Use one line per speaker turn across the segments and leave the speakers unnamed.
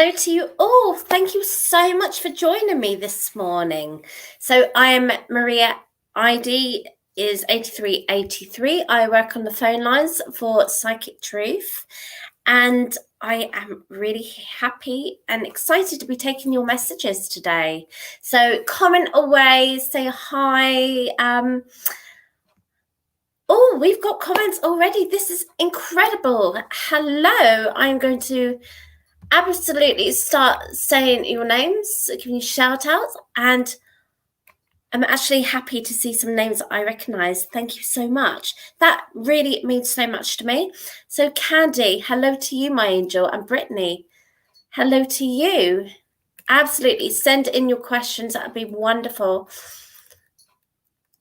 Hello to you all. Thank you so much for joining me this morning. So I am Maria. ID is 8383. I work on the phone lines for Psychic Truth, and I am really happy and excited to be taking your messages today. So comment away, say hi. Oh, we've got comments already. This is incredible. Hello. I'm going to absolutely start saying your names, giving you shout outs, and I'm actually happy to see some names that I recognize. Thank you so much. That really means so much to me. So Candy, hello to you, my angel, and Brittany, hello to you. Absolutely, send in your questions. That would be wonderful.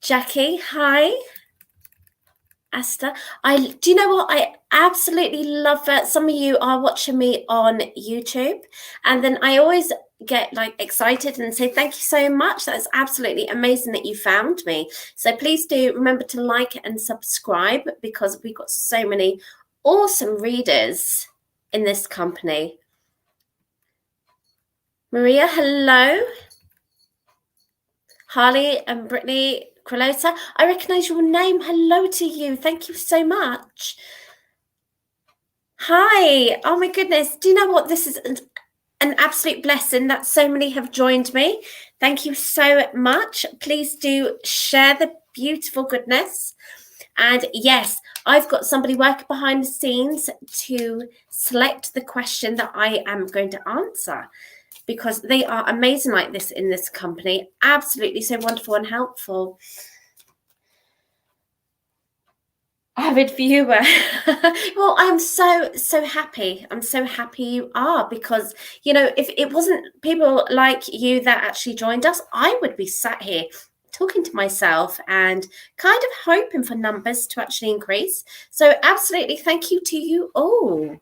Jackie, hi. Esther, do you know what? I absolutely love that. Some of you are watching me on YouTube, and then I always get like excited and say thank you so much. That's absolutely amazing that you found me. So please do remember to like and subscribe, because we've got so many awesome readers in this company. Maria, hello. Harley and Brittany Crelota, I recognize your name. Hello to you. Thank you so much. Hi. Oh my goodness. Do you know what? This is an absolute blessing that so many have joined me. Thank you so much. Please do share the beautiful goodness. And yes, I've got somebody working behind the scenes to select the question that I am going to answer, because they are amazing like this in this company. Absolutely so wonderful and helpful. Avid viewer. Well, I'm so happy. I'm so happy you are, because, you know, if it wasn't people like you that actually joined us, I would be sat here talking to myself and kind of hoping for numbers to actually increase. So absolutely, thank you to you all.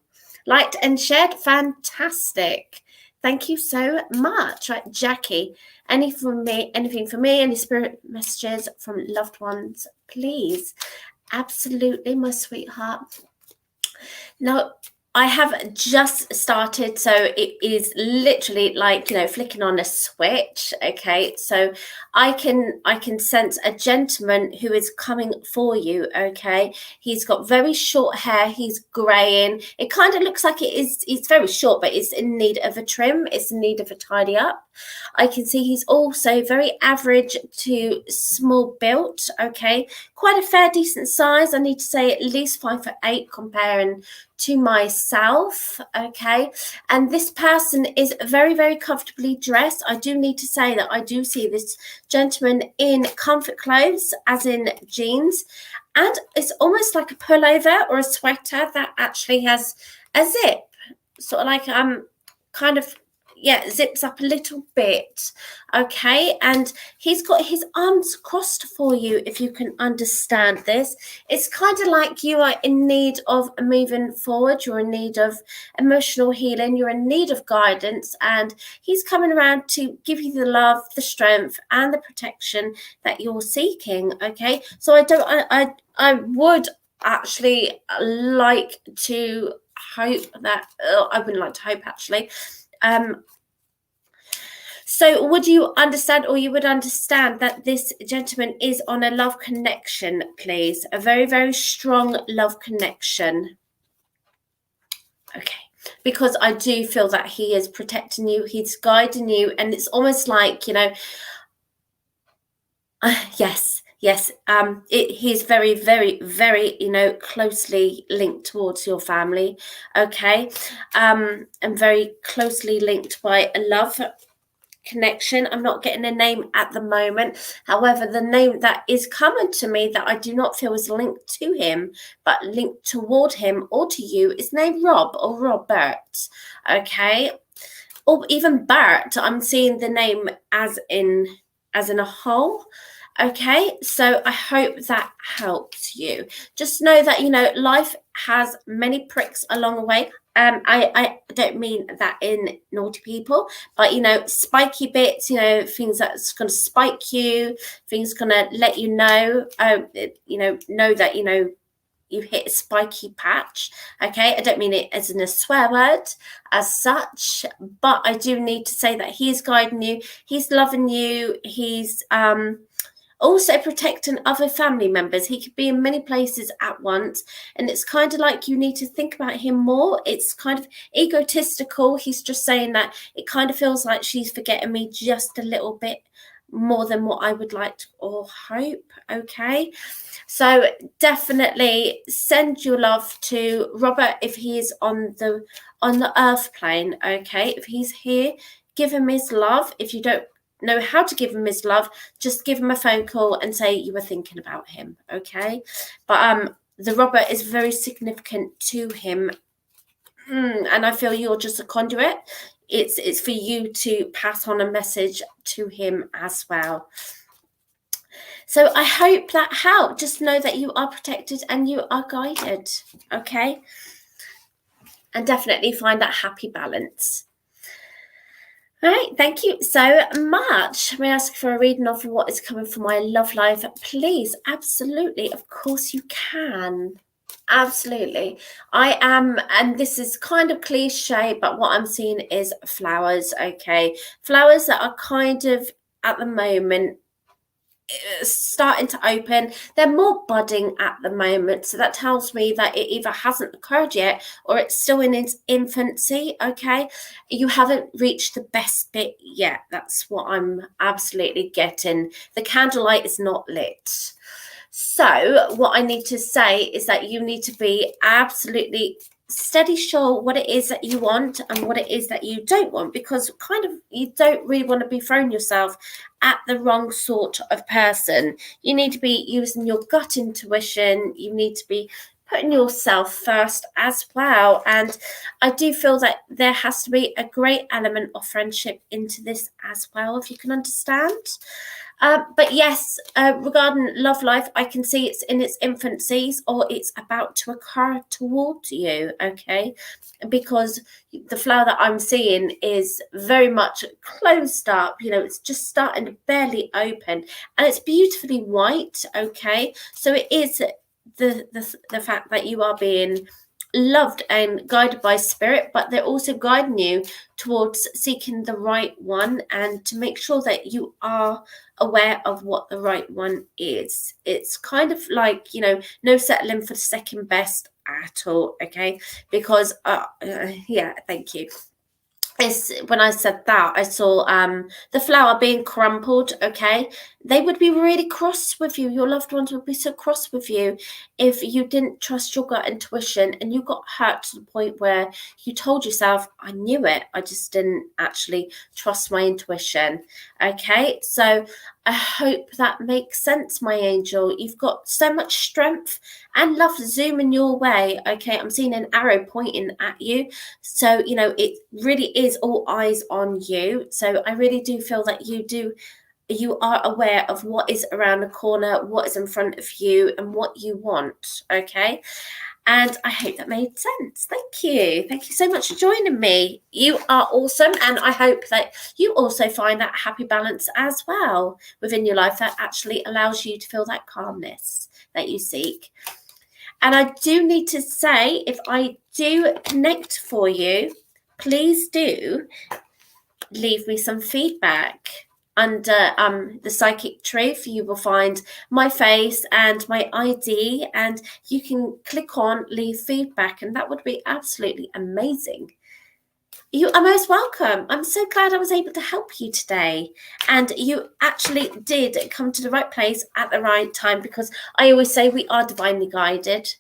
Liked and shared, fantastic. Thank you so much. Right, Jackie, anything for me, any spirit messages from loved ones, please? Absolutely, my sweetheart. Now, I have just started, so it is literally like, you know, flicking on a switch. Okay, so I can sense a gentleman who is coming for you. Okay, he's got very short hair. He's graying. It kind of looks like it's very short, but it's in need of a trim. It's in need of a tidy up. I can see he's also very average to small built. Okay, quite a fair decent size. I need to say at least 5'8" comparing to myself. Okay, and this person is very, very comfortably dressed. I do need to say that I do see this gentleman in comfort clothes, as in jeans, and it's almost like a pullover or a sweater that actually has a zip, sort of like kind of, yeah, zips up a little bit. Okay, and he's got his arms crossed for you, if you can understand this. It's kind of like you are in need of moving forward. You're in need of emotional healing. You're in need of guidance, and he's coming around to give you the love, the strength, and the protection that you're seeking. Okay, so I would actually like to hope that I wouldn't like to hope actually. So would you understand, or you would understand, that this gentleman is on a love connection, please? A very, very strong love connection. Okay, because I do feel that he is protecting you, he's guiding you, and it's almost like, you know, yes, he's very, very, very, you know, closely linked towards your family. Okay, and very closely linked by a love connection. I'm not getting a name at the moment. However, the name that is coming to me that I do not feel is linked to him, but linked toward him or to you, is named Rob or Robert. Okay, or even Bert. I'm seeing the name as in a whole. Okay, so I hope that helps you. Just know that, you know, life has many pricks along the way. I don't mean that in naughty people, but, you know, spiky bits, you know, things that's going to spike you, things going to let you know, you know that, you know, you hit a spiky patch. Okay, I don't mean it as in a swear word as such, but I do need to say that he is guiding you, he's loving you, he's also protecting other family members. He could be in many places at once, and it's kind of like you need to think about him more. It's kind of egotistical. He's just saying that it kind of feels like she's forgetting me just a little bit more than what I would like to, or hope. Okay, so definitely send your love to Robert if he is on the earth plane. Okay, if he's here, give him his love. If you don't know how to give him his love, just give him a phone call and say you were thinking about him. Okay, but the Robert is very significant to him, and I feel you're just a conduit. It's for you to pass on a message to him as well. So I hope that helped. Just know that you are protected and you are guided. Okay, and definitely find that happy balance. All right, thank you so much. May I ask for a reading of what is coming for my love life, please? Absolutely, of course you can. Absolutely. I am, and this is kind of cliche, but what I'm seeing is flowers, okay? Flowers that are kind of, at the moment, starting to open. They're more budding at the moment, so that tells me that it either hasn't occurred yet or it's still in its infancy. Okay, you haven't reached the best bit yet. That's what I'm absolutely getting. The candlelight is not lit. So what I need to say is that you need to be absolutely steady sure what it is that you want and what it is that you don't want, because kind of you don't really want to be throwing yourself at the wrong sort of person. You need to be using your gut intuition. You need to be putting yourself first as well. And I do feel that there has to be a great element of friendship into this as well, if you can understand. But yes, regarding love life, I can see it's in its infancies or it's about to occur towards you, okay? Because the flower that I'm seeing is very much closed up, it's just starting to barely open, and it's beautifully white, okay? So it is the fact that you are being loved and guided by spirit, but they're also guiding you towards seeking the right one, and to make sure that you are aware of what the right one is. It's kind of like, no settling for second best at all, okay? Because yeah, thank you. When I said that, I saw the flower being crumpled, okay? They would be really cross with you. Your loved ones would be so cross with you if you didn't trust your gut intuition and you got hurt to the point where you told yourself, I knew it, I just didn't actually trust my intuition, okay? So I hope that makes sense, my angel. You've got so much strength and love zooming your way, okay? I'm seeing an arrow pointing at you. So, it really is all eyes on you. So I really do feel that you are aware of what is around the corner, what is in front of you, and what you want, okay? And I hope that made sense. Thank you. Thank you so much for joining me. You are awesome. And I hope that you also find that happy balance as well within your life that actually allows you to feel that calmness that you seek. And I do need to say, if I do connect for you, please do leave me some feedback. Under the Psychic Truth, you will find my face and my ID, and you can click on leave feedback, and that would be absolutely amazing. You are most welcome. I'm so glad I was able to help you today, and you actually did come to the right place at the right time, because I always say we are divinely guided.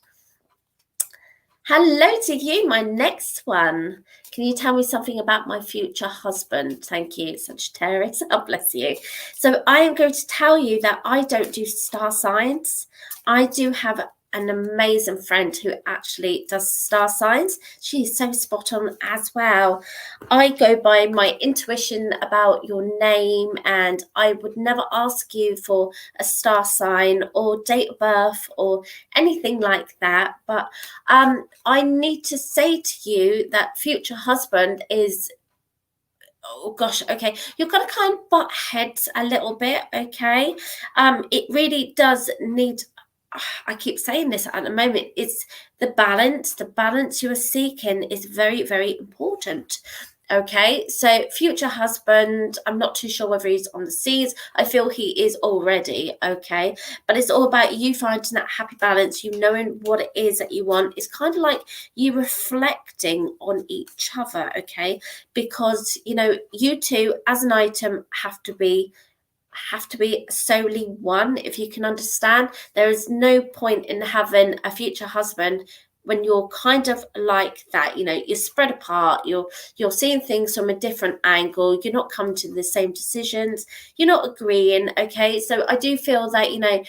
Hello to you, my next one. Can you tell me something about my future husband? Thank you, Sagittarius. Oh, bless you. So I am going to tell you that I don't do star signs. I do have an amazing friend who actually does star signs. She is so spot on as well. I go by my intuition about your name, and I would never ask you for a star sign or date of birth or anything like that. But I need to say to you that future husband is, oh gosh, okay, you're going to kind of butt heads a little bit, okay? It really does need I keep saying this at the moment, it's the balance you are seeking is very, very important. Okay, so future husband, I'm not too sure whether he's on the seas. I feel he is already, okay, but it's all about you finding that happy balance, you knowing what it is that you want. It's kind of like you reflecting on each other, okay, because you know, you two as an item have to be solely one. If you can understand, there is no point in having a future husband when you're kind of like that. You know, you're spread apart, you're seeing things from a different angle, you're not coming to the same decisions, you're not agreeing. Okay, so I do feel that, you know,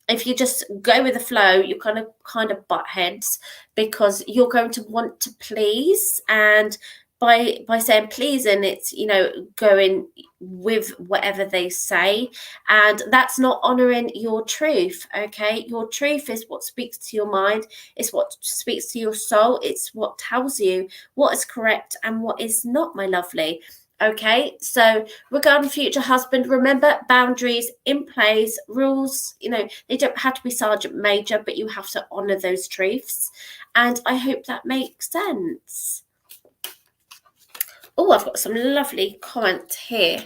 if you just go with the flow, you're kind of butt heads, because you're going to want to please, and by saying pleasing, it's, you know, going with whatever they say, and that's not honoring your truth. Okay, your truth is what speaks to your mind, it's what speaks to your soul, it's what tells you what is correct and what is not, my lovely. Okay, so regarding future husband, remember, boundaries in place, rules, you know, they don't have to be sergeant major, but you have to honor those truths, and I hope that makes sense. Oh, I've got some lovely comments here.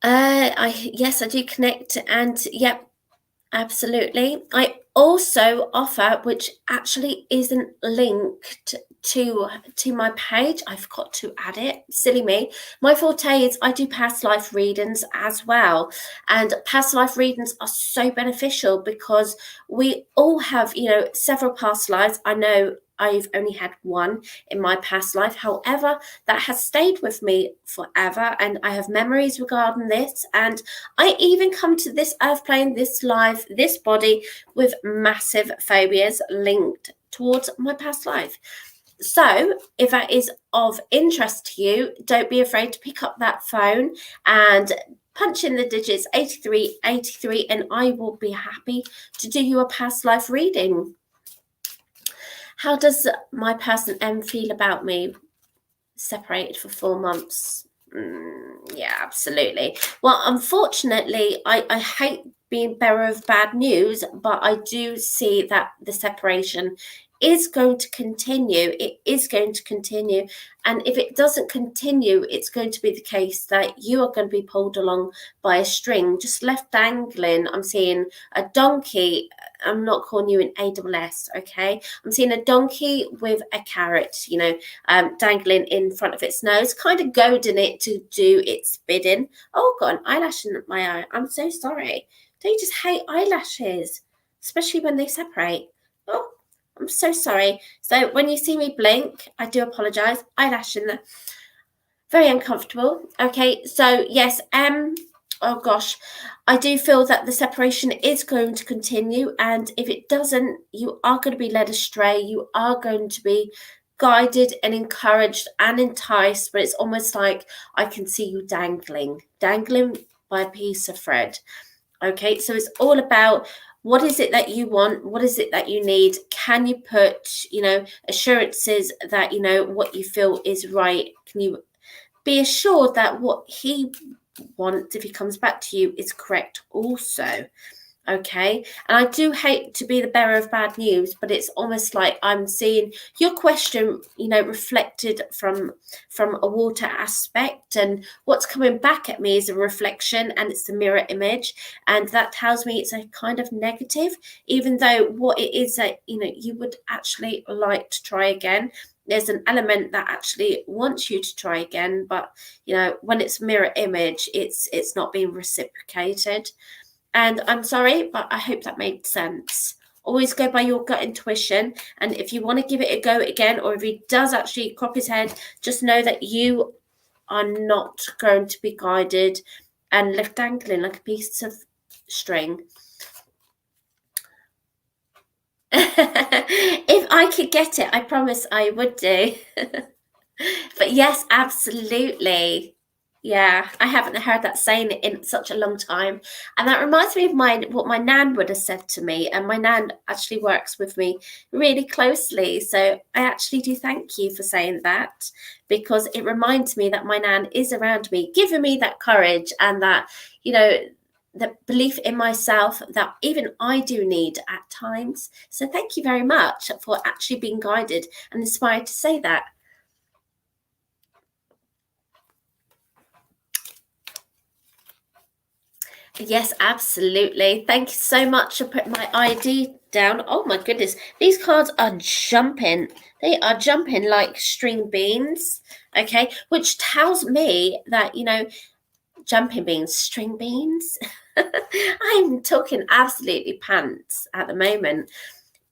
Yes, I do connect, and yep, absolutely. I also offer, which actually isn't linked to my page. I forgot to add it. Silly me. My forte is I do past life readings as well, and past life readings are so beneficial because we all have, you know, several past lives. I know I've only had one in my past life. However, that has stayed with me forever, and I have memories regarding this. And I even come to this earth plane, this life, this body with massive phobias linked towards my past life. So if that is of interest to you, don't be afraid to pick up that phone and punch in the digits 8383, and I will be happy to do you a past life reading. How does my person M feel about me? Separated for 4 months. Yeah, absolutely. Well, unfortunately, I hate being bearer of bad news, but I do see that the separation is going to continue. It is going to continue. And if it doesn't continue, it's going to be the case that you are going to be pulled along by a string, just left dangling. I'm seeing a donkey. I'm not calling you an AWS, okay? I'm seeing a donkey with a carrot, you know, dangling in front of its nose, kind of goading it to do its bidding. Oh, got an eyelash in my eye. I'm so sorry. Don't you just hate eyelashes, especially when they separate? Oh, I'm so sorry. So when you see me blink, I do apologise. Eyelash in there. Very uncomfortable. Okay, so yes, oh gosh, I do feel that the separation is going to continue, and if it doesn't, you are going to be led astray. You are going to be guided and encouraged and enticed, but it's almost like I can see you dangling by a piece of thread. Okay, so it's all about, what is it that you want? What is it that you need? Can you put, you know, assurances that, you know, what you feel is right? Can you be assured that what he wants, if he comes back to you, is correct also? Okay, and I do hate to be the bearer of bad news, but it's almost like I'm seeing your question, you know, reflected from a water aspect, and what's coming back at me is a reflection, and it's the mirror image, and that tells me it's a kind of negative, even though what it is that, you know, you would actually like to try again. There's an element that actually wants you to try again, but you know, when it's mirror image, it's not being reciprocated. And I'm sorry, but I hope that made sense. Always go by your gut intuition. And if you want to give it a go again, or if he does actually crop his head, just know that you are not going to be guided and left dangling like a piece of string. If I could get it, I promise I would do. But yes, absolutely. Yeah, I haven't heard that saying in such a long time. And that reminds me of what my nan would have said to me. And my nan actually works with me really closely. So I actually do thank you for saying that, because it reminds me that my nan is around me, giving me that courage and that, you know, the belief in myself that even I do need at times. So thank you very much for actually being guided and inspired to say that. Yes, absolutely. Thank you so much for putting my ID down. Oh my goodness, these cards are jumping. They are jumping like string beans. Okay, which tells me that, jumping beans, string beans. I'm talking absolutely pants at the moment.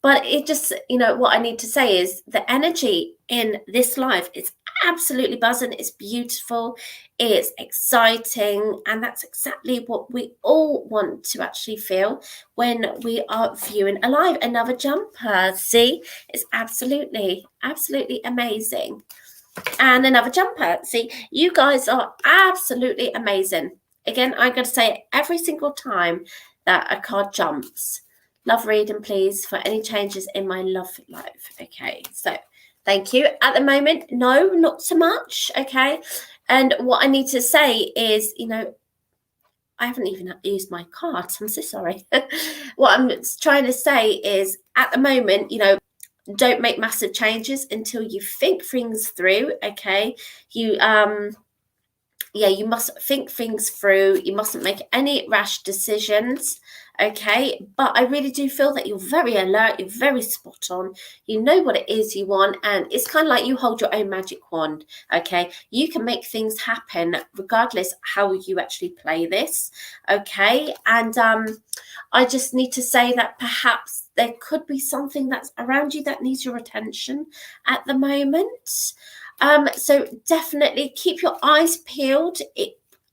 But it just, what I need to say is the energy in this life is absolutely buzzing. It's beautiful. It's exciting. And that's exactly what we all want to actually feel when we are viewing alive. Another jumper. See, it's absolutely, absolutely amazing. And another jumper. See, you guys are absolutely amazing. Again, I'm going to say it every single time that a card jumps. Love reading, please, for any changes in my love life. Okay, so thank you. At the moment, no, not so much. Okay, and what I need to say is, I haven't even used my cards. I'm so sorry. What I'm trying to say is, at the moment, don't make massive changes until you think things through. Okay, you you must think things through. You mustn't make any rash decisions. Okay, but I really do feel that you're very alert, you're very spot on, you know what it is you want, and it's kind of like you hold your own magic wand. Okay, you can make things happen regardless how you actually play this. Okay, and I just need to say that perhaps there could be something that's around you that needs your attention at the moment. So definitely keep your eyes peeled.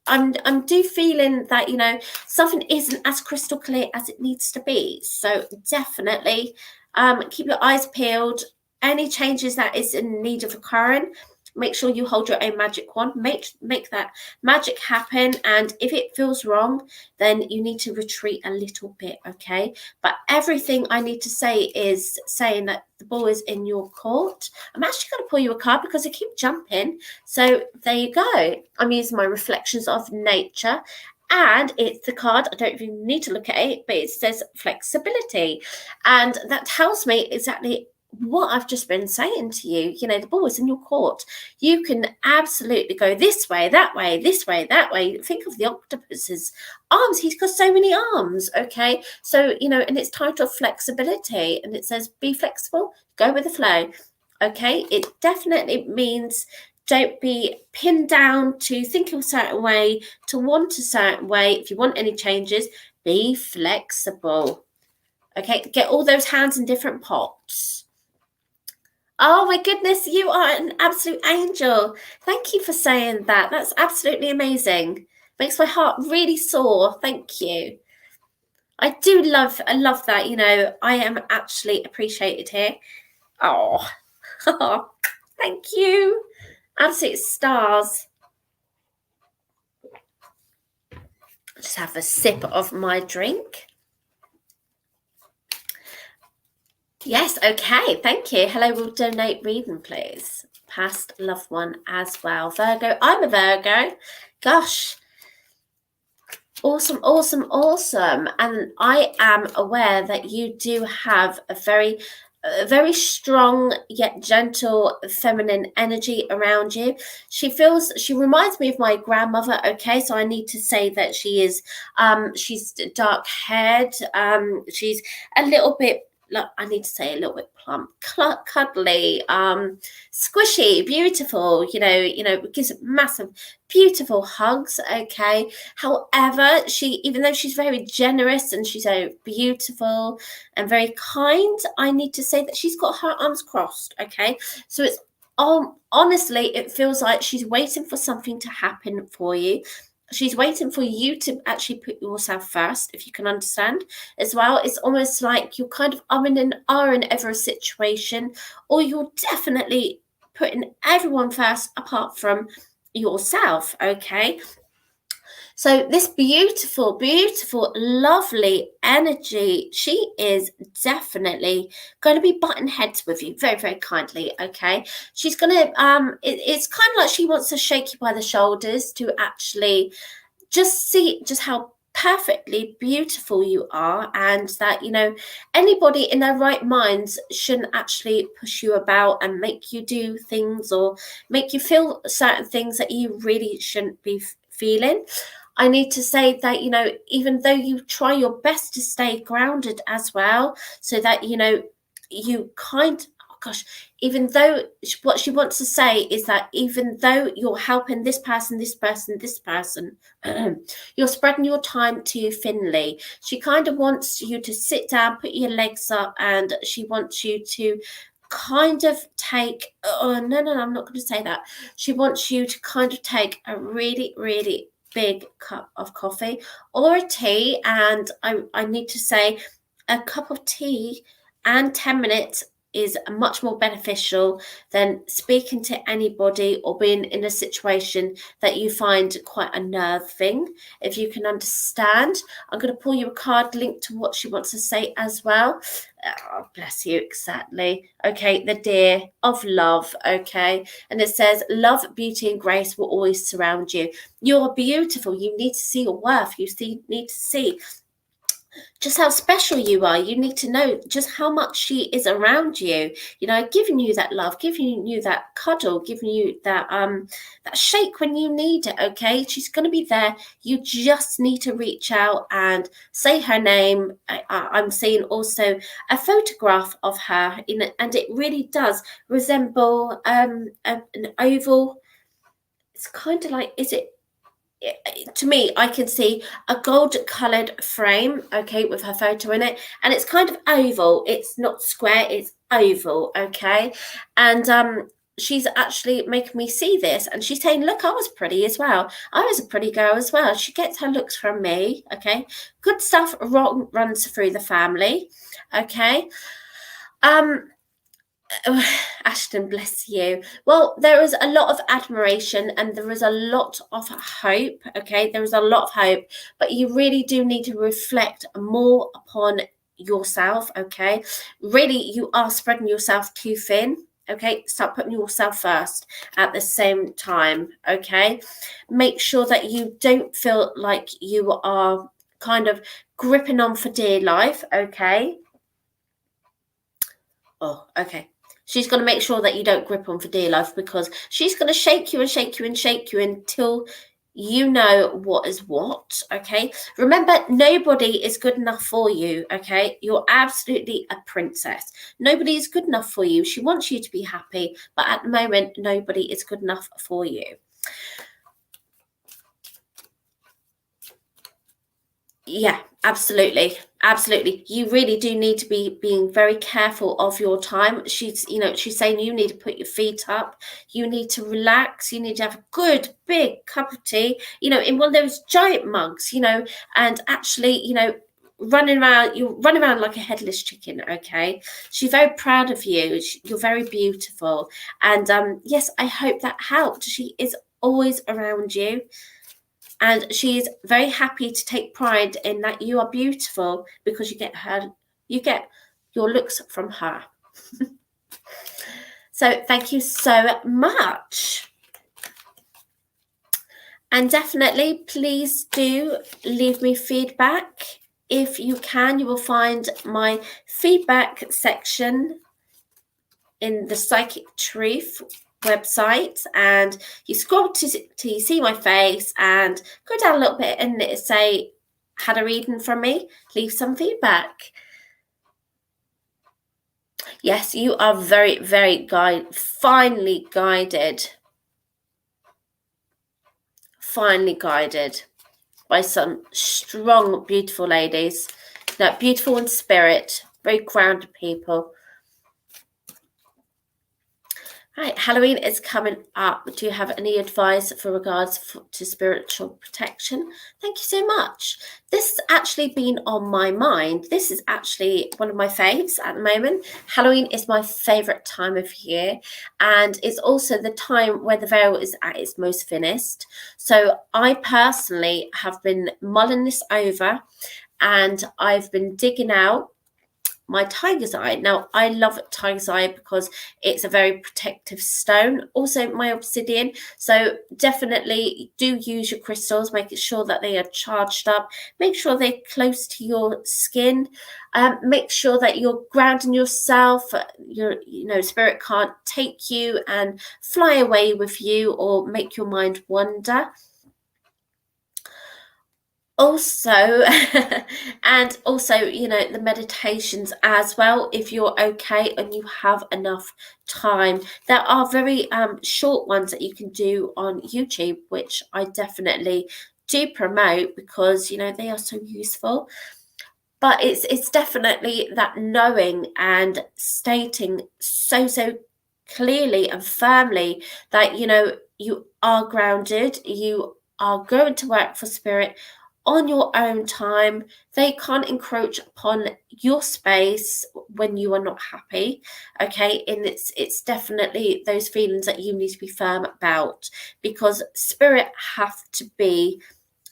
I'm do feeling that something isn't as crystal clear as it needs to be. So definitely keep your eyes peeled. Any changes that is in need of occurring, make sure you hold your own magic wand. Make that magic happen. And if it feels wrong, then you need to retreat a little bit. Okay. But everything I need to say is saying that the ball is in your court. I'm actually going to pull you a card because I keep jumping. So there you go. I'm using my reflections of nature. And it's the card, I don't even need to look at it, but it says flexibility. And that tells me exactly what I've just been saying to you. The ball is in your court. You can absolutely go this way, that way, this way, that way. Think of the octopus's arms. He's got so many arms. Okay. So, and it's titled flexibility, and it says be flexible, go with the flow. Okay. It definitely means don't be pinned down to think a certain way, to want a certain way. If you want any changes, be flexible. Okay. Get all those hands in different pots. Oh my goodness, you are an absolute angel. Thank you for saying that. That's absolutely amazing. Makes my heart really soar. Thank you. I love that. I am actually appreciated here. Oh, thank you. Absolute stars. Just have a sip of my drink. Yes, okay, thank you. Hello, we'll donate reading, please. Past loved one as well. Virgo, I'm a Virgo. Gosh, awesome, awesome, awesome. And I am aware that you do have a very strong yet gentle feminine energy around you. She reminds me of my grandmother. Okay, so I need to say that she's dark haired. She's a little bit, I need to say a little bit plump, cuddly, squishy, beautiful, gives massive, beautiful hugs. Okay. However, even though she's very generous and she's so beautiful and very kind, I need to say that she's got her arms crossed. Okay. So it's, honestly, it feels like she's waiting for something to happen for you. She's waiting for you to actually put yourself first, if you can understand as well. It's almost like you're kind of umming and ahhing over a situation, or you're definitely putting everyone first apart from yourself. Okay. So this beautiful, beautiful, lovely energy, she is definitely going to be butting heads with you very, very kindly. Okay. She's going to, it's kind of like she wants to shake you by the shoulders to actually just see just how perfectly beautiful you are, and that, you know, anybody in their right minds shouldn't actually push you about and make you do things or make you feel certain things that you really shouldn't be feeling. I need to say that, you know, even though you try your best to stay grounded as well, so that, you know, you kind, oh gosh, even though what she wants to say is that even though you're helping this person, this person, this person, you're spreading your time too thinly. She kind of wants you to sit down, put your legs up, and she wants you to kind of take, oh no, I'm not going to say that. She wants you to kind of take a really, really big cup of coffee or a tea, and I need to say a cup of tea and 10 minutes is much more beneficial than speaking to anybody or being in a situation that you find quite unnerving, if you can understand. I'm going to pull you a card linked to what she wants to say as well. Oh, bless you, exactly. Okay, the deer of love, okay? And it says, love, beauty, and grace will always surround you. You're beautiful. You need to see your worth. You need to see just how special you are. You need to know just how much she is around you, you know, giving you that love, giving you that cuddle, giving you that that shake when you need it. Okay, she's going to be there. You just need to reach out and say her name. I'm seeing also a photograph of her in it, and it really does resemble an oval. It's kind of like, is it, to me, I can see a gold colored frame, okay, with her photo in it, and it's kind of oval. It's not square, it's oval, okay. And she's actually making me see this, and she's saying, look, I was pretty as well. I was a pretty girl as well. She gets her looks from me, okay. Good stuff runs through the family, okay. Ashton, bless you. Well, there is a lot of admiration and there is a lot of hope. Okay, there is a lot of hope, but you really do need to reflect more upon yourself. Okay, really, you are spreading yourself too thin. Okay, start putting yourself first at the same time. Okay, make sure that you don't feel like you are kind of gripping on for dear life. Okay. Oh, okay. She's going to make sure that you don't grip on for dear life, because she's going to shake you and shake you and shake you until you know what is what. Okay. Remember, nobody is good enough for you. Okay. You're absolutely a princess. Nobody is good enough for you. She wants you to be happy, but at the moment, nobody is good enough for you. Yeah, absolutely. You really do need to be being very careful of your time. She's saying you need to put your feet up, you need to relax, you need to have a good big cup of tea, in one of those giant mugs, and actually, you're running around like a headless chicken. Okay, she's very proud of you. You're very beautiful, and yes, I hope that helped. She is always around you. And she is very happy to take pride in that you are beautiful, because you get your looks from her. So thank you so much. And definitely, please do leave me feedback. If you can, you will find my feedback section in the Psychic Truth website, and you scroll to you see my face, and go down a little bit and say, had a reading from me, leave some feedback. Yes, you are very, very finely guided by some strong, beautiful ladies, beautiful in spirit, very grounded people. Right, Halloween is coming up. Do you have any advice for regards to spiritual protection? Thank you so much. This has actually been on my mind. This is actually one of my faves at the moment. Halloween is my favourite time of year, and it's also the time where the veil is at its most thinnest. So I personally have been mulling this over, and I've been digging out my tiger's eye. Now, I love tiger's eye because it's a very protective stone. Also, my obsidian. So definitely do use your crystals, making sure that they are charged up. Make sure they're close to your skin. Make sure that you're grounding yourself. Your spirit can't take you and fly away with you or make your mind wander. Also and also the meditations as well, if you're okay and you have enough time. There are very short ones that you can do on YouTube, which I definitely do promote because they are so useful. But it's definitely that knowing and stating so clearly and firmly that you are grounded, you are going to work for spirit on your own time. They can't encroach upon your space when you are not happy. Okay, and it's definitely those feelings that you need to be firm about, because spirit have to be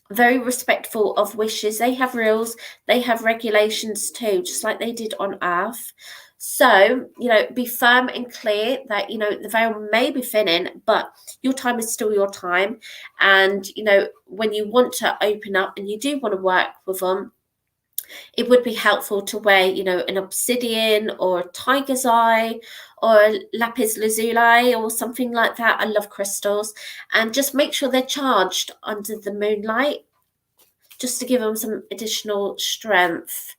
very respectful of wishes. They have rules, they have regulations too, just like they did on earth. So be firm and clear that the veil may be thinning, but your time is still your time. And when you want to open up and you do want to work with them, it would be helpful to wear an obsidian or a tiger's eye or a lapis lazuli or something like that. I love crystals. And just make sure they're charged under the moonlight, just to give them some additional strength.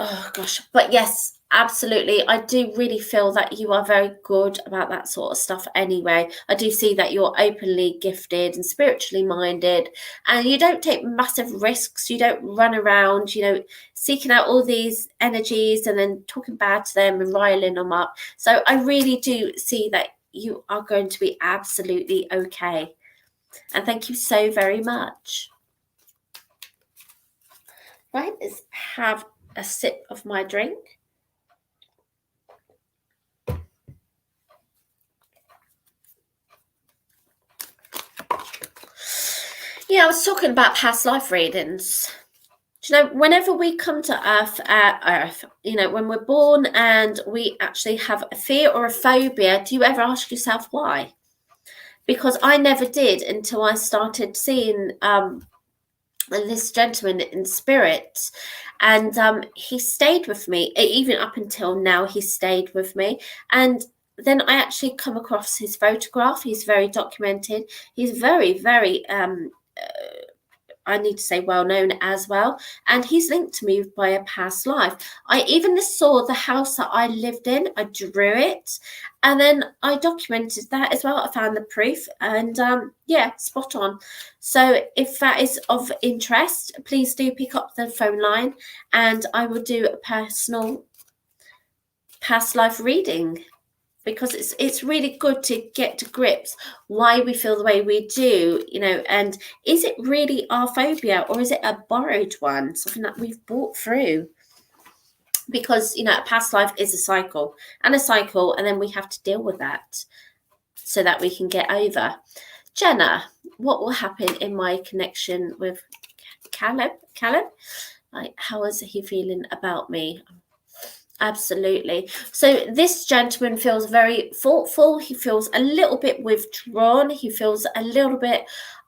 Oh gosh, but yes, absolutely, I do really feel that you are very good about that sort of stuff anyway. I do see that you're openly gifted and spiritually minded, and you don't take massive risks. You don't run around seeking out all these energies and then talking bad to them and riling them up. So I really do see that you are going to be absolutely okay. And thank you so very much. Right, let's have a sip of my drink. Yeah, I was talking about past life readings. Whenever we come to Earth, when we're born and we actually have a fear or a phobia, do you ever ask yourself why? Because I never did until I started seeing this gentleman in spirit, and he stayed with me. Even up until now, he stayed with me. And then I actually come across his photograph. He's very documented. He's very I need to say well known as well, and he's linked to me by a past life. I even saw the house that I lived in. I drew it, and then I documented that as well. I found the proof, and yeah, spot on. So if that is of interest, please do pick up the phone line and I will do a personal past life reading, because it's really good to get to grips why we feel the way we do, and is it really our phobia or is it a borrowed one, something that we've brought through? Because a past life is a cycle, and then we have to deal with that so that we can get over. Jenna, what will happen in my connection with Caleb? Like, how is he feeling about me? Absolutely. So this gentleman feels very thoughtful. He feels a little bit withdrawn. He feels a little bit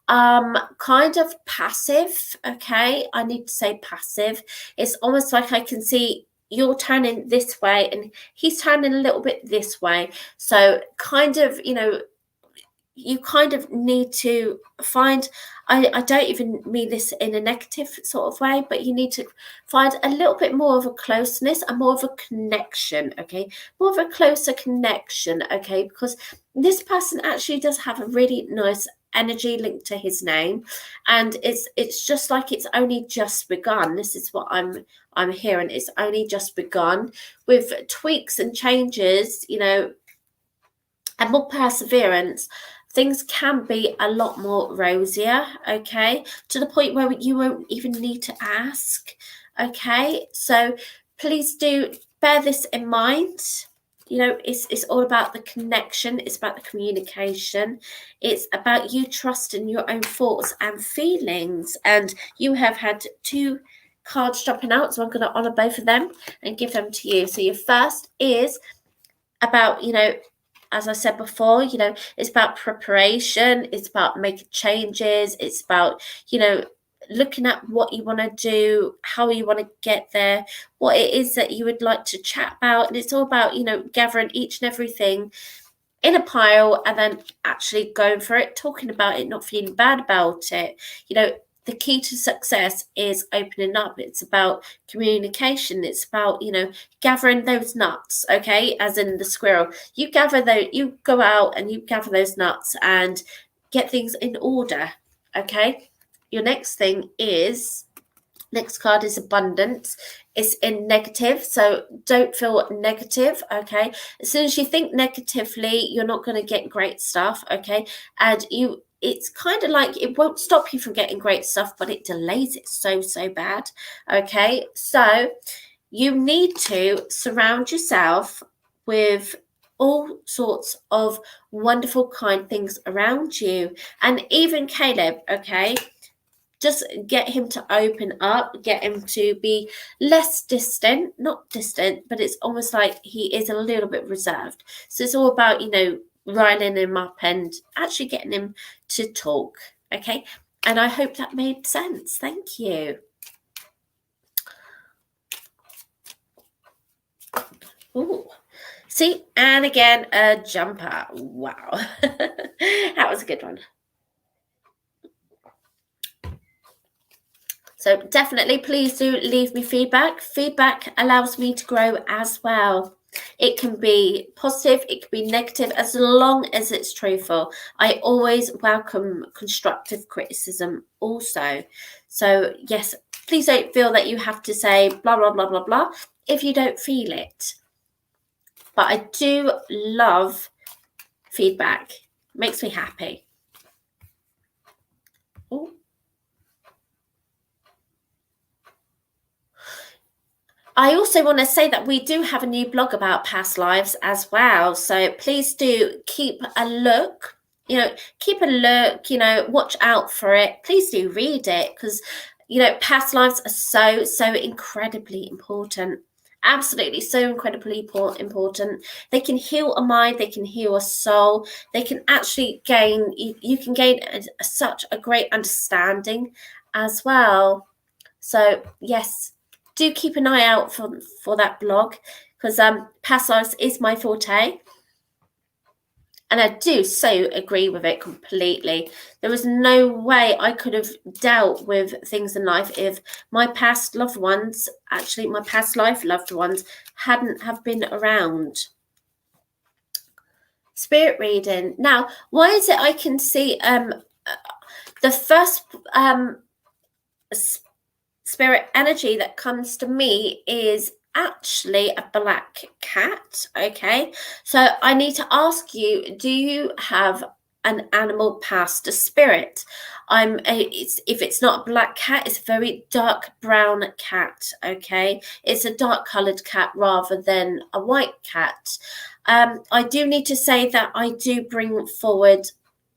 kind of passive. Okay, I need to say passive. It's almost like I can see you're turning this way and he's turning a little bit this way. So kind of, you kind of need to find, I don't even mean this in a negative sort of way, but you need to find a little bit more of a closeness and more of a connection, okay? More of a closer connection, okay? Because this person actually does have a really nice energy linked to his name, and it's just like it's only just begun. This is what I'm hearing. It's only just begun with tweaks and changes, and more perseverance. Things can be a lot more rosier, okay, to the point where you won't even need to ask, okay? So please do bear this in mind. It's all about the connection. It's about the communication. It's about you trusting your own thoughts and feelings. And you have had two cards dropping out, so I'm going to honor both of them and give them to you. So your first is about, as I said before, it's about preparation, it's about making changes, it's about, looking at what you want to do, how you want to get there, what it is that you would like to chat about. And it's all about, gathering each and everything in a pile and then actually going for it, talking about it, not feeling bad about it. The key to success is opening up. It's about communication. It's about, gathering those nuts, okay? As in the squirrel. You go out and you gather those nuts and get things in order, okay? Your next card is abundance. It's in negative, so don't feel negative, okay? As soon as you think negatively, you're not going to get great stuff, okay? And it's kind of like it won't stop you from getting great stuff, but it delays it so bad, okay? So you need to surround yourself with all sorts of wonderful, kind things around you. And even Caleb, okay? Just get him to open up, get him to be less distant, not distant, but it's almost like he is a little bit reserved. So it's all about, riling him up and actually getting him to talk. Okay. And I hope that made sense. Thank you. Ooh. See, and again, a jumper. Wow. That was a good one. So definitely, please do leave me feedback. Feedback allows me to grow as well. It can be positive, it can be negative, as long as it's truthful. I always welcome constructive criticism also. So yes, please don't feel that you have to say blah, blah, blah, blah, blah if you don't feel it. But I do love feedback. It makes me happy. Ooh. I also want to say that we do have a new blog about past lives as well. So please do keep a look, watch out for it. Please do read it because, past lives are so incredibly important. Absolutely so incredibly important. They can heal a mind, they can heal a soul, they can actually you can gain such a great understanding as well. So yes, do keep an eye out for that blog because past lives is my forte. And I do so agree with it completely. There was no way I could have dealt with things in life if my past life loved ones hadn't have been around. Spirit reading. Now, why is it I can see the first spirit energy that comes to me is actually a black cat. Okay, so I need to ask you, do you have an animal past a spirit? If it's not a black cat, it's a very dark brown cat. Okay, it's a dark colored cat rather than a white cat. I do need to say that I do bring forward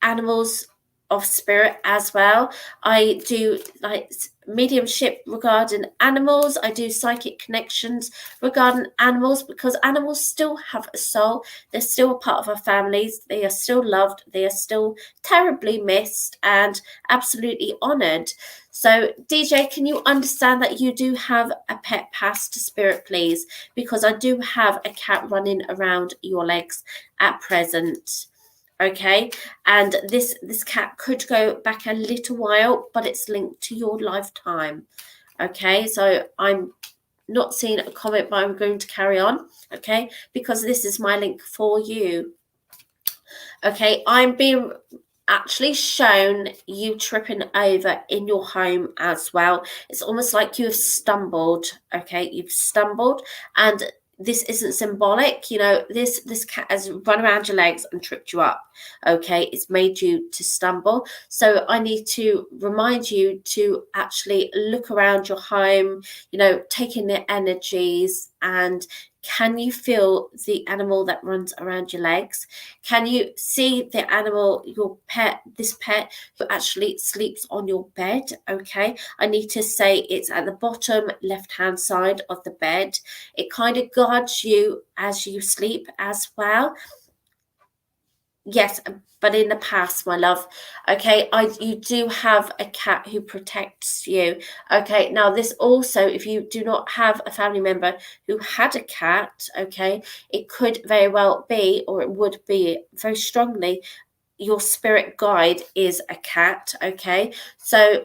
animals of spirit as well. I do like mediumship regarding animals. I do psychic connections regarding animals because animals still have a soul. They're still a part of our families. They are still loved. They are still terribly missed and absolutely honored. So DJ, can you understand that you do have a pet past spirit, please? Because I do have a cat running around your legs at present. Okay, and this cat could go back a little while, but it's linked to your lifetime. Okay, so I'm not seeing a comment, but I'm going to carry on. Okay, because this is my link for you. Okay, I'm being actually shown you tripping over in your home as well. It's almost like you've stumbled. Okay, you've stumbled, and this isn't symbolic, this cat has run around your legs and tripped you up. Okay, it's made you to stumble. So I need to remind you to actually look around your home, take in the energies and can you feel the animal that runs around your legs? Can you see the animal, your pet, this pet who actually sleeps on your bed? Okay, I need to say it's at the bottom left-hand side of the bed. It kind of guards you as you sleep as well. Yes, but in the past, my love. Okay, you do have a cat who protects you. Okay, now this also, if you do not have a family member who had a cat, okay, it could very well be, or it would be very strongly, your spirit guide is a cat. Okay, so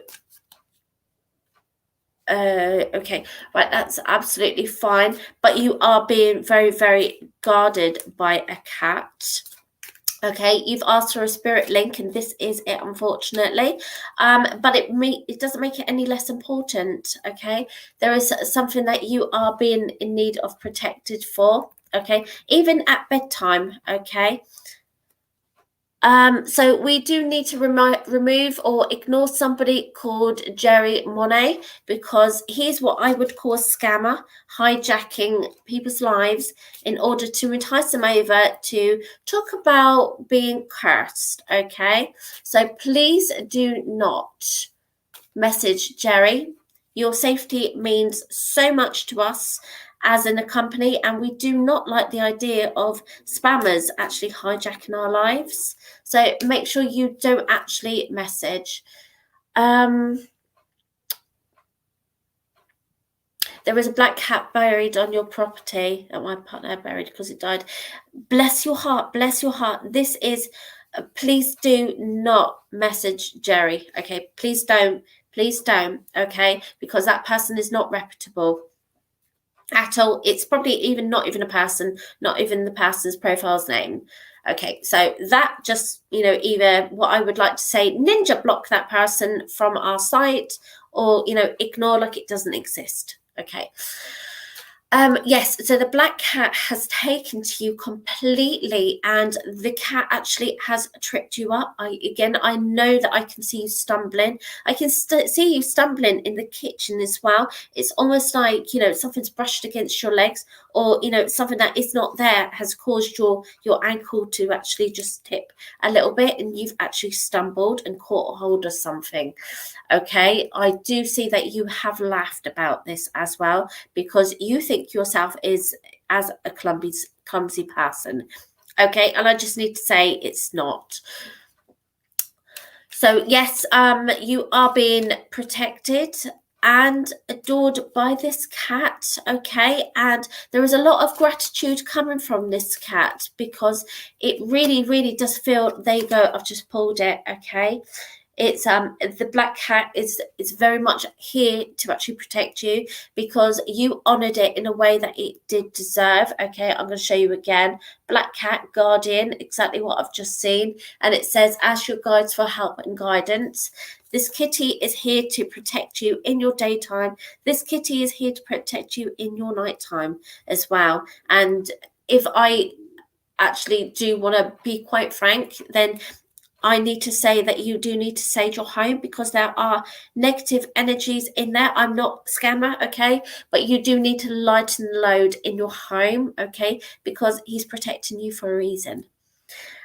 okay, right, that's absolutely fine, but you are being very, very guarded by a cat. Okay, you've asked for a spirit link, and this is it, unfortunately. But it doesn't make it any less important. Okay, there is something that you are being in need of protected for. Okay, even at bedtime. Okay. So we do need to remove or ignore somebody called Jerry Monet, because he's what I would call a scammer, hijacking people's lives in order to entice them over to talk about being cursed. Okay, so please do not message Jerry. Your safety means so much to us as in a company, and we do not like the idea of spammers actually hijacking our lives. So make sure you don't actually message. There is a black cat buried on your property that my partner buried because it died. Bless your heart, bless your heart. This is, please do not message Jerry. Okay, please don't, okay, because that person is not reputable at all. It's probably not even a person, not even the person's profile's name. Okay, so that just, either what I would like to say, ninja block that person from our site, or, ignore like it doesn't exist. Okay. Yes, so the black cat has taken to you completely, and the cat actually has tripped you up. I know that I can see you stumbling. I can see you stumbling in the kitchen as well. It's almost like, something's brushed against your legs, or, something that is not there has caused your ankle to actually just tip a little bit, and you've actually stumbled and caught hold of something. Okay, I do see that you have laughed about this as well, because you think yourself is as a clumsy person. Okay, and I just need to say it's not. So yes, you are being protected and adored by this cat. Okay, and there is a lot of gratitude coming from this cat, because it really, really does feel, there you go, I've just pulled it. Okay, it's the black cat is very much here to actually protect you, because you honored it in a way that it did deserve. Okay, I'm going to show you again. Black cat guardian, exactly what I've just seen, and it says, ask your guides for help and guidance. This kitty is here to protect you in your daytime. This kitty is here to protect you in your nighttime as well. And if I actually do want to be quite frank, then I need to say that you do need to sage your home, because there are negative energies in there. I'm not a scammer, okay? But you do need to lighten the load in your home, okay? Because he's protecting you for a reason.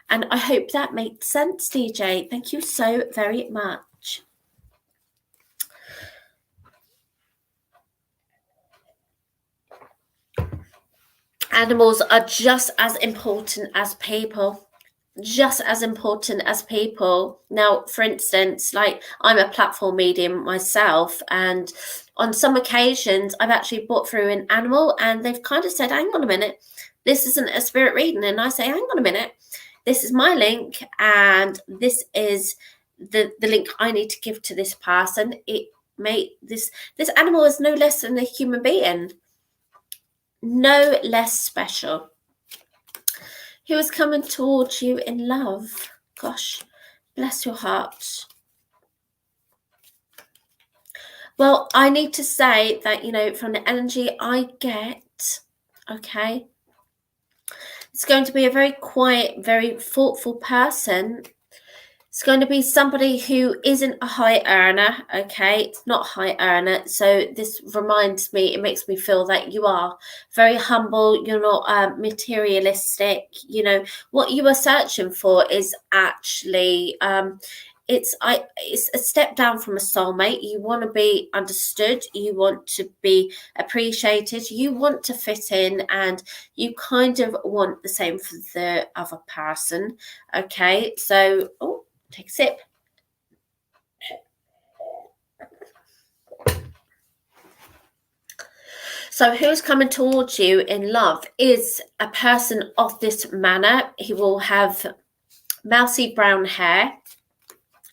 And I hope that makes sense, DJ. Thank you so very much. Animals are just as important as people. Just as important as people. Now, for instance, like, I'm a platform medium myself, and on some occasions I've actually brought through an animal, and they've kind of said, hang on a minute, this isn't a spirit reading. And I say, hang on a minute, this is my link, and this is the link I need to give to this person. This animal is no less than a human being, no less special. Who is coming towards you in love? Gosh, bless your heart. Well, I need to say that, from the energy I get, okay, it's going to be a very quiet, very thoughtful person. It's going to be somebody who isn't a high earner, okay? It's not a high earner. So this reminds me, it makes me feel that you are very humble. You're not materialistic. You know, what you are searching for is actually it's a step down from a soulmate. You want to be understood, you want to be appreciated, you want to fit in, and you kind of want the same for the other person. Okay, so take a sip. So who's coming towards you in love is a person of this manner. He will have mousy brown hair.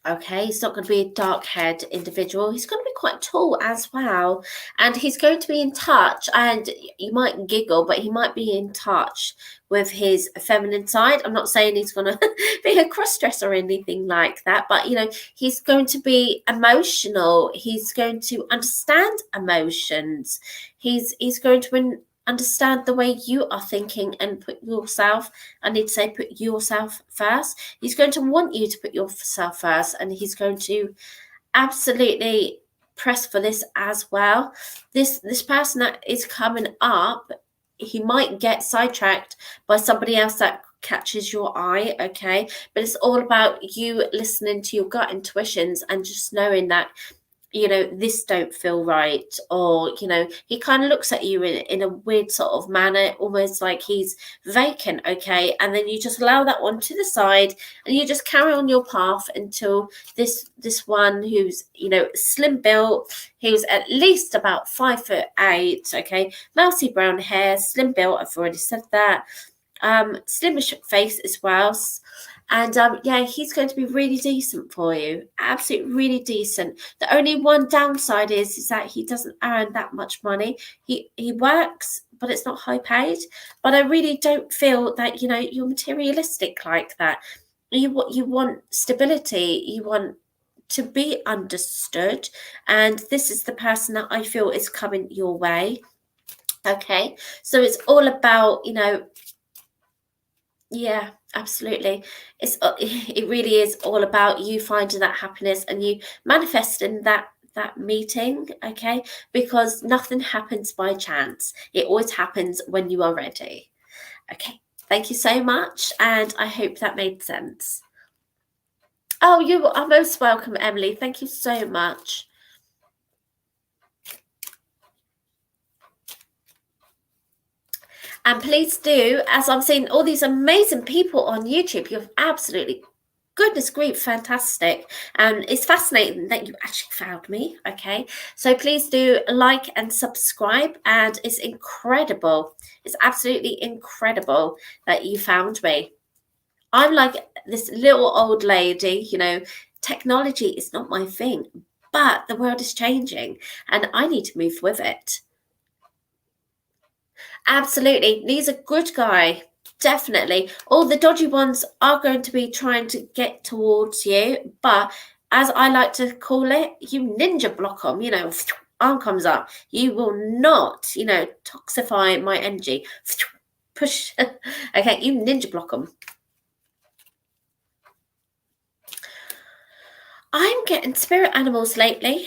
Okay, he's not going to be a dark-haired individual. He's going to be quite tall as well. And he's going to be in touch, and you might giggle, but he might be in touch with his feminine side. I'm not saying he's going to be a cross-dresser or anything like that, but, you know, he's going to be emotional. He's going to understand emotions. He's going to understand the way you are thinking and put yourself, I need to say, put yourself first. He's going to want you to put yourself first, and he's going to absolutely press for this as well. This person that is coming up, he might get sidetracked by somebody else that catches your eye, okay? But it's all about you listening to your gut intuitions and just knowing that, you know, this don't feel right, or, you know, he kind of looks at you in a weird sort of manner, almost like he's vacant, okay? And then you just allow that one to the side, and you just carry on your path until this one who's, you know, slim built, who's at least about 5'8", okay, mousy brown hair, slim built, I've already said that, slimish face as well. And yeah, he's going to be really decent for you. Absolutely really decent. The only one downside is that he doesn't earn that much money. He works, but it's not high paid. But I really don't feel that, you know, you're materialistic like that. You want stability. You want to be understood. And this is the person that I feel is coming your way. Okay. So it's all about, you know, yeah, absolutely. It really is all about you finding that happiness and you manifesting that meeting, okay? Because nothing happens by chance. It always happens when you are ready. Okay. Thank you so much, and I hope that made sense. Oh, you are most welcome, Emily. Thank you so much. And please do, as I'm seeing all these amazing people on YouTube, you're absolutely, goodness grief, fantastic. And it's fascinating that you actually found me, okay? So please do like and subscribe, and it's incredible. It's absolutely incredible that you found me. I'm like this little old lady, you know, technology is not my thing, but the world is changing and I need to move with it. Absolutely. He's a good guy. Definitely. All the dodgy ones are going to be trying to get towards you. But as I like to call it, you ninja block them, you know, arm comes up. You will not, you know, toxify my energy. Push. Okay, you ninja block them. I'm getting spirit animals lately.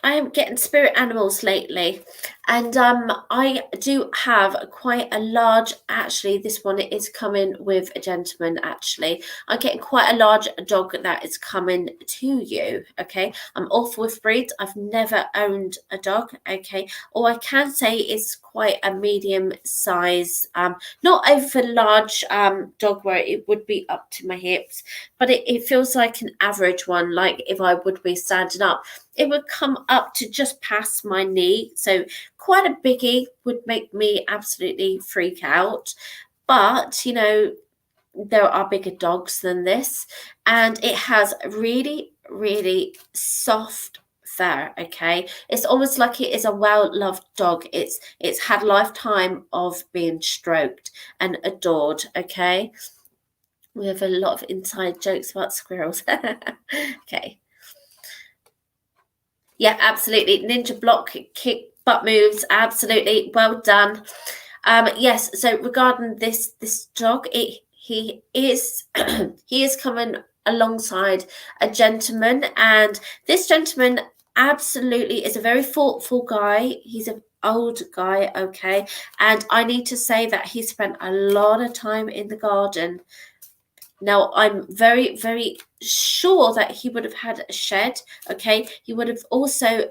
I am getting spirit animals lately, and I do have quite a large, actually this one is coming with a gentleman. Actually, I'm getting quite a large dog that is coming to you. Okay, I'm off with breeds. I've never owned a dog. Okay, all I can say is quite a medium size, not over large dog where it would be up to my hips, but it feels like an average one. Like if I would be standing up, it would come up to just past my knee. So quite a biggie, would make me absolutely freak out. But, you know, there are bigger dogs than this. And it has really, really soft fur, okay? It's almost like it is a well-loved dog. It's had a lifetime of being stroked and adored, okay? We have a lot of inside jokes about squirrels. Okay. Yeah, absolutely. Ninja block, kick, butt moves. Absolutely. Well done. Yes. So regarding this dog, he is he is coming alongside a gentleman, and this gentleman absolutely is a very thoughtful guy. He's an old guy, okay, and I need to say that he spent a lot of time in the garden. Now, I'm very, very sure that he would have had a shed, okay? He would have also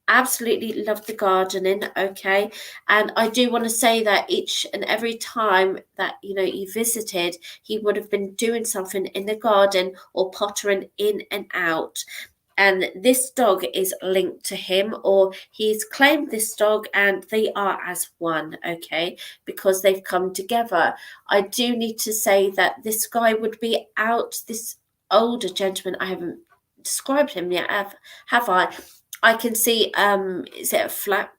absolutely loved the gardening, okay? And I do want to say that each and every time that, you know, he visited, he would have been doing something in the garden or pottering in and out. And this dog is linked to him, or he's claimed this dog, and they are as one, okay, because they've come together. I do need to say that this guy would be out, this older gentleman. I haven't described him yet, have I? I can see, is it a flat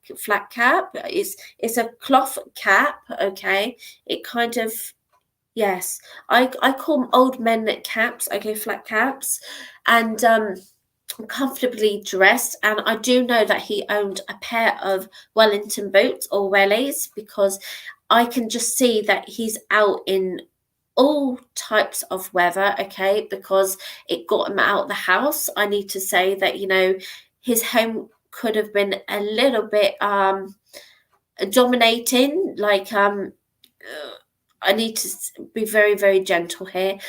cap? It's a cloth cap, okay. It kind of, yes, I call them old men caps, okay, flat caps, and comfortably dressed. And I do know that he owned a pair of Wellington boots or wellies, because I can just see that he's out in all types of weather, okay, because it got him out of the house. I need to say that, you know, his home could have been a little bit dominating, like I need to be very, very gentle here.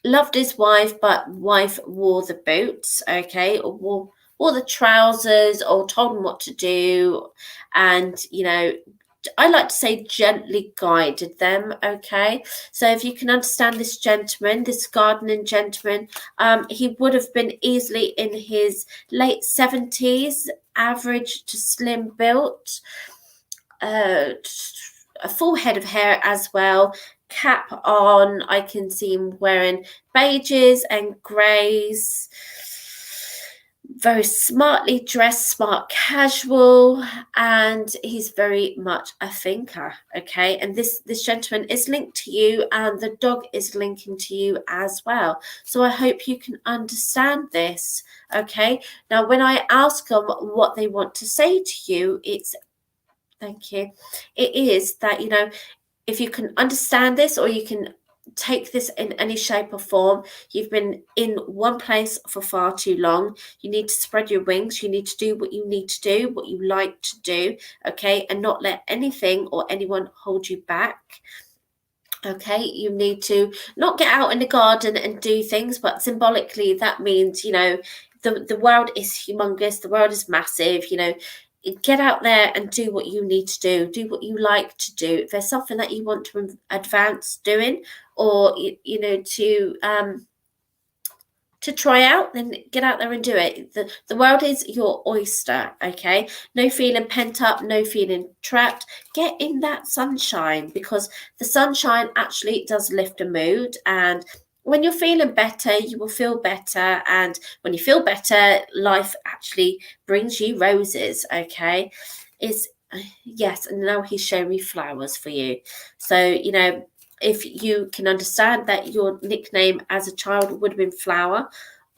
Loved his wife, but wife wore the boots, okay, or wore the trousers, or told him what to do, and, you know, I like to say gently guided them, okay? So if you can understand this gentleman, this gardening gentleman, he would have been easily in his late 70s, average to slim built, a full head of hair as well, cap on. I can see him wearing beiges and greys, very smartly dressed, smart casual, and he's very much a thinker, okay. And this gentleman is linked to you, and the dog is linking to you as well. So I hope you can understand this, okay. Now, when I ask them what they want to say to you, it's thank you. It is that, you know, if you can understand this, or you can take this in any shape or form, you've been in one place for far too long. You need to spread your wings. You need to do what you need to do, what you like to do, okay, and not let anything or anyone hold you back. Okay, you need to not get out in the garden and do things, but symbolically that means, you know, the world is humongous, the world is massive, you know. Get out there and do what you need to do what you like to do. If there's something that you want to advance doing, or you know, to try out, then get out there and do it. The world is your oyster, okay? No feeling pent up, no feeling trapped. Get in that sunshine, because the sunshine actually does lift a mood, and when you're feeling better, you will feel better, and when you feel better, life actually brings you roses, okay? Is yes, and now he's showing me flowers for you. So, you know, if you can understand that your nickname as a child would have been Flower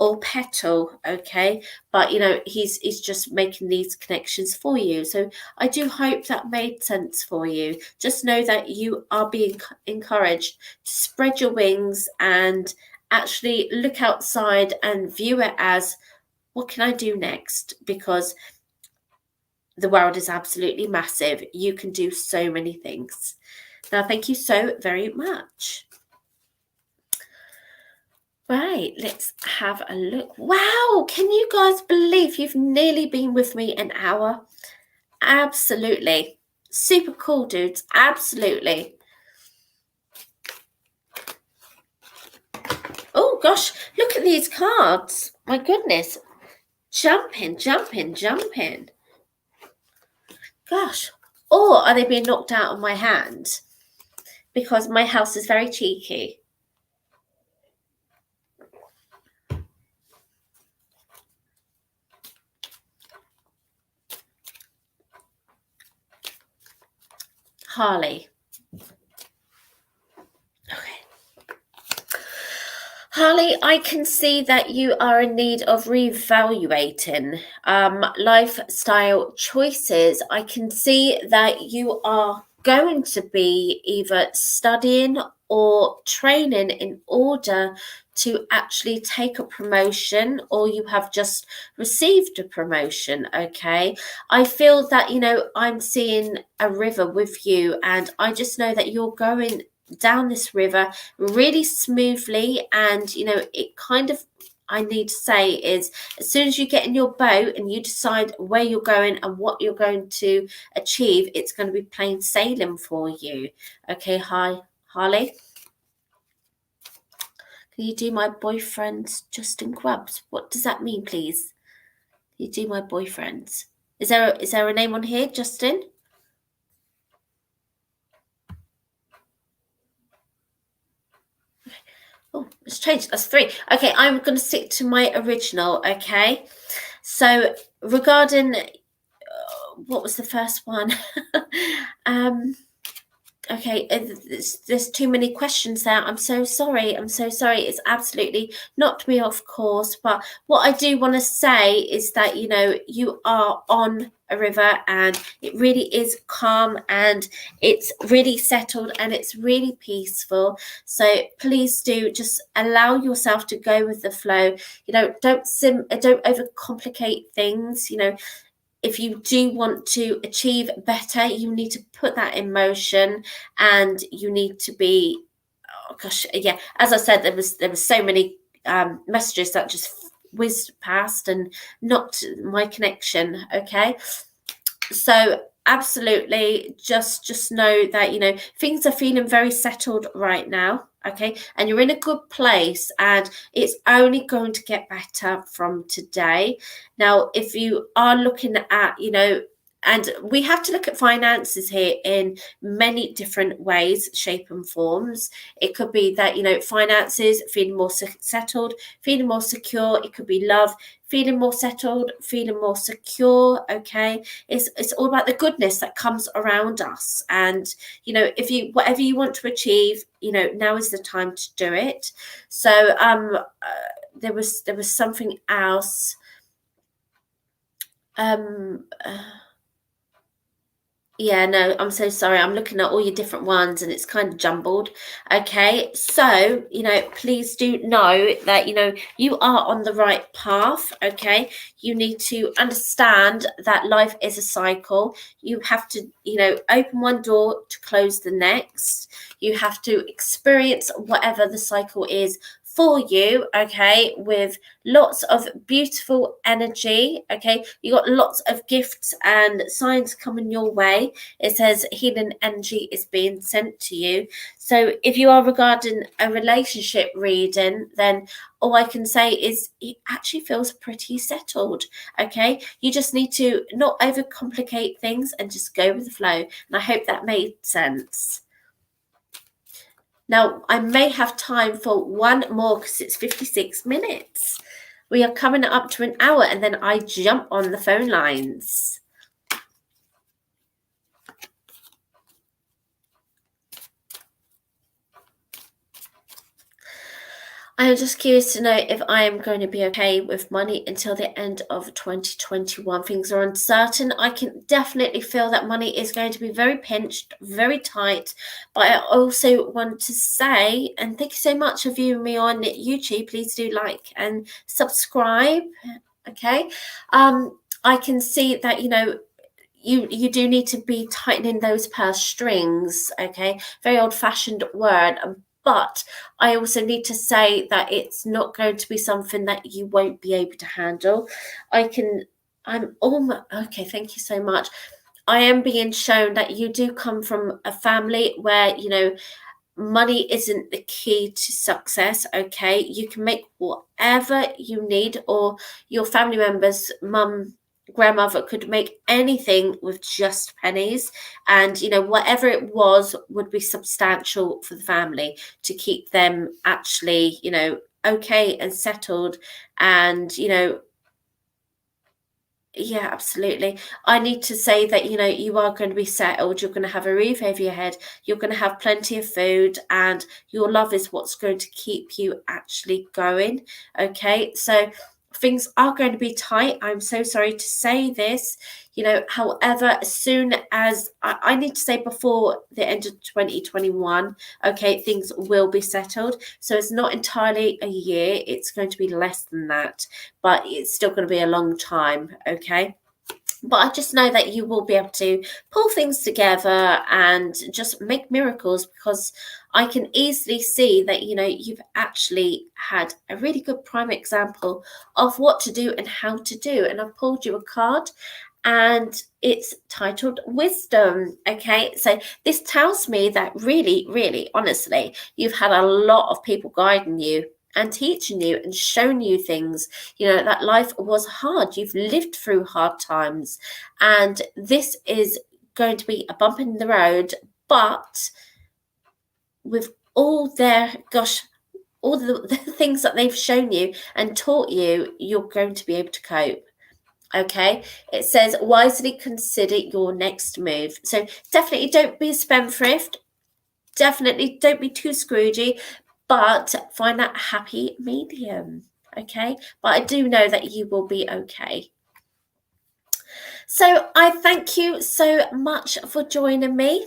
or Petal, okay, but you know, he's just making these connections for you. So I do hope that made sense for you. Just know that you are being encouraged to spread your wings and actually look outside and view it as, what can I do next? Because the world is absolutely massive. You can do so many things. Now, thank you so very much. Right, let's have a look. Wow, can you guys believe you've nearly been with me an hour? Absolutely. Super cool, dudes. Absolutely. Oh, gosh, look at these cards. My goodness. Jumping, jumping, jumping. Gosh. Or are they being knocked out of my hand? Because my house is very cheeky. Harley. Okay. Harley, I can see that you are in need of reevaluating lifestyle choices. I can see that you are going to be either studying or training in order to actually take a promotion, or you have just received a promotion. Okay, I feel that, I'm seeing a river with you, and I just know that you're going down this river really smoothly. And it kind of, I need to say, is as soon as you get in your boat and you decide where you're going and what you're going to achieve, it's going to be plain sailing for you. Okay, hi Harley. Can you do my boyfriend's Justin Grubbs? What does that mean, please? Can you do my boyfriend's? Is there a name on here, Justin? Oh, it's changed. That's 3. Okay, I'm going to stick to my original. Okay, so regarding what was the first one? Okay, there's too many questions there. I'm so sorry. It's absolutely knocked me off course. But what I do want to say is that, you are on a river, and it really is calm, and it's really settled, and it's really peaceful. So please do just allow yourself to go with the flow. Don't overcomplicate things. If you do want to achieve better, you need to put that in motion, and you need to be, oh gosh, yeah, as I said, there was so many messages that just whizzed past and knocked my connection. Okay, so absolutely, just know that things are feeling very settled right now. Okay, and you're in a good place, and it's only going to get better from today. Now, if you are looking at, and we have to look at finances here in many different ways, shape and forms. It could be that, finances, feeling more settled, feeling more secure. It could be love, feeling more settled, feeling more secure. Okay, it's all about the goodness that comes around us. And if you, whatever you want to achieve, now is the time to do it. So there was something else. Yeah, no, I'm so sorry. I'm looking at all your different ones, and it's kind of jumbled. Okay, so, please do know that, you are on the right path. Okay, you need to understand that life is a cycle. You have to, open one door to close the next. You have to experience whatever the cycle is for you, okay, with lots of beautiful energy. Okay, you got lots of gifts and signs coming your way. It says healing energy is being sent to you. So if you are regarding a relationship reading, then all I can say is it actually feels pretty settled. Okay, you just need to not overcomplicate things and just go with the flow. And I hope that made sense. Now, I may have time for one more because it's 56 minutes. We are coming up to an hour, and then I jump on the phone lines. I am just curious to know if I am going to be okay with money until the end of 2021. Things are uncertain. I can definitely feel that money is going to be very pinched, very tight. But I also want to say, and thank you so much for viewing me on YouTube. Please do like and subscribe. Okay. I can see that, you do need to be tightening those purse strings. Okay, very old-fashioned word, but I also need to say that it's not going to be something that you won't be able to handle. I'm almost okay. Thank you so much. I am being shown that you do come from a family where money isn't the key to success. Okay, you can make whatever you need, or your family members, mum, grandmother could make anything with just pennies, and whatever it was would be substantial for the family to keep them actually okay and settled. And yeah, absolutely. I need to say that, you are going to be settled. You're going to have a roof over your head. You're going to have plenty of food, and your love is what's going to keep you actually going. Okay. So things are going to be tight. I'm so sorry to say this, you know, however, as soon as I need to say before the end of 2021, okay, things will be settled. So it's not entirely a year, it's going to be less than that, but it's still going to be a long time, okay? But I just know that you will be able to pull things together and just make miracles, because I can easily see that, you know, you've actually had a really good prime example of what to do and how to do. And I've pulled you a card and it's titled Wisdom. Okay, so this tells me that really, really, honestly, you've had a lot of people guiding you and teaching you and showing you things, you know, that life was hard. You've lived through hard times, and this is going to be a bump in the road, but with all their all the things that they've shown you and taught you, you're going to be able to cope. Okay, it says wisely consider your next move. So definitely don't be a spendthrift, definitely don't be too Scroogey, but find that happy medium. Okay, but I do know that you will be okay. So I thank you so much for joining me.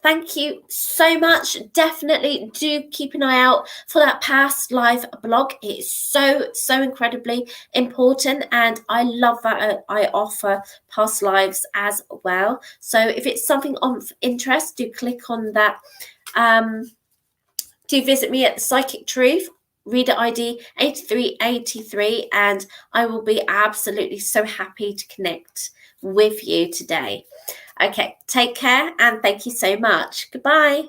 Thank you so much. Definitely do keep an eye out for that past life blog. It is so incredibly important, and I love that I offer past lives as well. So if it's something of interest, do click on that. Do visit me at the Psychic Truth, reader ID 8383, and I will be absolutely so happy to connect with you today. Okay, take care and thank you so much. Goodbye.